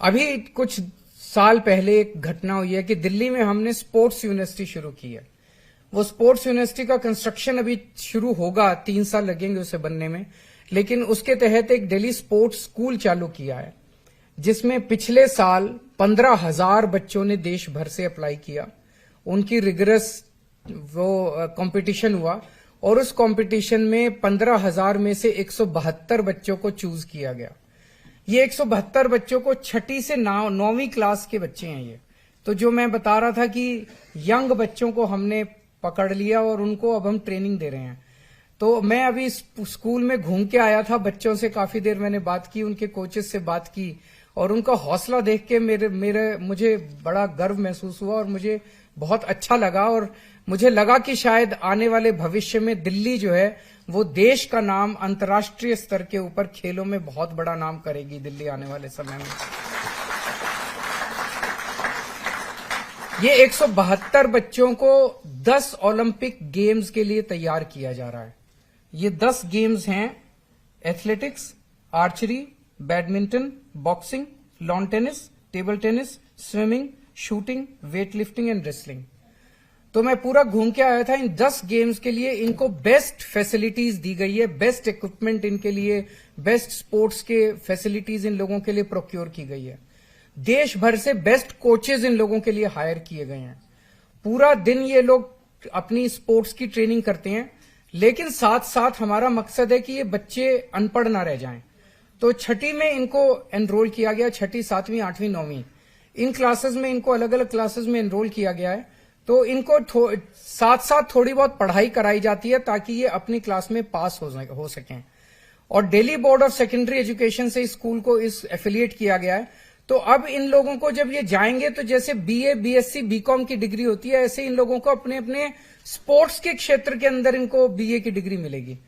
अभी कुछ साल पहले एक घटना हुई है कि दिल्ली में हमने स्पोर्ट्स यूनिवर्सिटी शुरू की है। वो स्पोर्ट्स यूनिवर्सिटी का कंस्ट्रक्शन अभी शुरू होगा, 3 साल लगेंगे उसे बनने में, लेकिन उसके तहत एक दिल्ली स्पोर्ट्स स्कूल चालू किया है, जिसमें पिछले साल 15,000 बच्चों ने देश भर से अप्लाई किया। उनकी रिगरस वो कंपटीशन हुआ और उस कंपटीशन में 15,000 में से 172 बच्चों को चूज किया गया। ये 172 बच्चों को 6ठी से 9वीं क्लास के बच्चे हैं ये। तो जो मैं बता रहा था कि यंग बच्चों को हमने पकड़ लिया और उनको अब हम ट्रेनिंग दे रहे हैं। तो मैं अभी स्कूल में घूम के आया था, बच्चों से काफी देर मैंने बात की, उनके कोचेस से बात की और उनका हौसला देख के मुझे बड़ा गर्व महसूस हुआ और मुझे बहुत अच्छा लगा। और मुझे लगा कि शायद आने वाले भविष्य में दिल्ली जो है वो देश का नाम अंतर्राष्ट्रीय स्तर के ऊपर खेलों में बहुत बड़ा नाम करेगी दिल्ली आने वाले समय में। ये 172 बच्चों को 10 ओलंपिक गेम्स के लिए तैयार किया जा रहा है। ये 10 गेम्स हैं: athletics, archery, badminton, boxing, lawn tennis, table tennis, swimming, shooting, weight lifting and wrestling. तो मैं पूरा घूम के आया था। इन 10 गेम्स के लिए इनको बेस्ट फैसिलिटीज दी गई है, बेस्ट इक्विपमेंट इनके लिए, बेस्ट स्पोर्ट्स के फैसिलिटीज इन लोगों के लिए प्रोक्योर की गई है। देश भर से बेस्ट कोचेज इन लोगों के लिए हायर किए गए हैं। पूरा दिन ये लोग अपनी स्पोर्ट्स की ट्रेनिंग करते हैं, लेकिन साथ साथ हमारा मकसद है कि ये बच्चे अनपढ़ ना रह जाएं। तो 6ठी में इनको एनरोल किया गया, 6ठी, 7वीं, 8वीं, 9वीं इन क्लासेस में इनको अलग अलग क्लासेस में एनरोल किया गया है। तो इनको साथ साथ थोड़ी बहुत पढ़ाई कराई जाती है ताकि ये अपनी क्लास में पास हो सकें। और Delhi board of secondary education से इस स्कूल को एफिलिएट किया गया है। तो अब इन लोगों को जब ये जाएंगे तो जैसे बीए, बीएससी, बीकॉम की डिग्री होती है, ऐसे इन लोगों को अपने अपने स्पोर्ट्स के क्षेत्र के अंदर इनको बीए की डिग्री मिलेगी।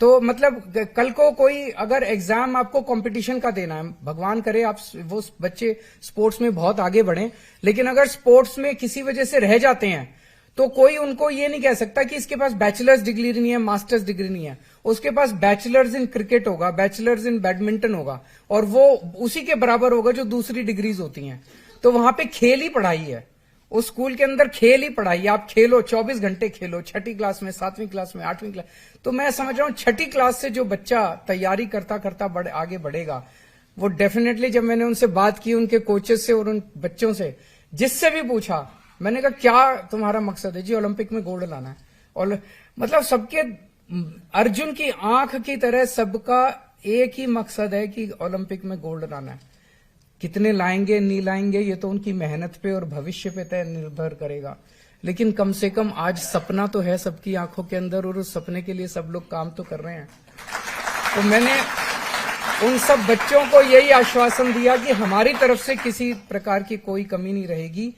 तो मतलब कल को कोई अगर एग्जाम आपको कंपटीशन का देना है, भगवान करे आप वो बच्चे स्पोर्ट्स में बहुत आगे बढ़ें, लेकिन अगर स्पोर्ट्स में किसी वजह से रह जाते हैं तो कोई उनको ये नहीं कह सकता कि इसके पास बैचलर्स डिग्री नहीं है, मास्टर्स डिग्री नहीं है। उसके पास बैचलर्स इन क्रिकेट होगा, बैचलर्स इन बैडमिंटन होगा और वो उसी के बराबर होगा जो दूसरी डिग्रीज होती हैं। तो वहां पे खेल ही पढ़ाई है, उस स्कूल के अंदर खेल ही पढ़ाई। आप खेलो, 24 घंटे खेलो, 6ठी क्लास में, 7वीं क्लास में, 8वीं क्लास। तो मैं समझ रहा हूं 6ठी क्लास से जो बच्चा तैयारी करता करता आगे बढ़ेगा, वो डेफिनेटली, जब मैंने उनसे बात की, उनके कोचेस से और उन बच्चों से, जिससे भी पूछा, मैंने कहा क्या तुम्हारा मकसद है? जी ओलंपिक में गोल्ड लाना है। और मतलब सबके अर्जुन की आंख की तरह सबका एक ही मकसद है कि ओलंपिक में गोल्ड लाना है। कितने लाएंगे नहीं लाएंगे ये तो उनकी मेहनत पे और भविष्य पे तय निर्भर करेगा, लेकिन कम से कम आज सपना तो है सबकी आंखों के अंदर और उस सपने के लिए सब लोग काम तो कर रहे हैं। तो मैंने उन सब बच्चों को यही आश्वासन दिया कि हमारी तरफ से किसी प्रकार की कोई कमी नहीं रहेगी।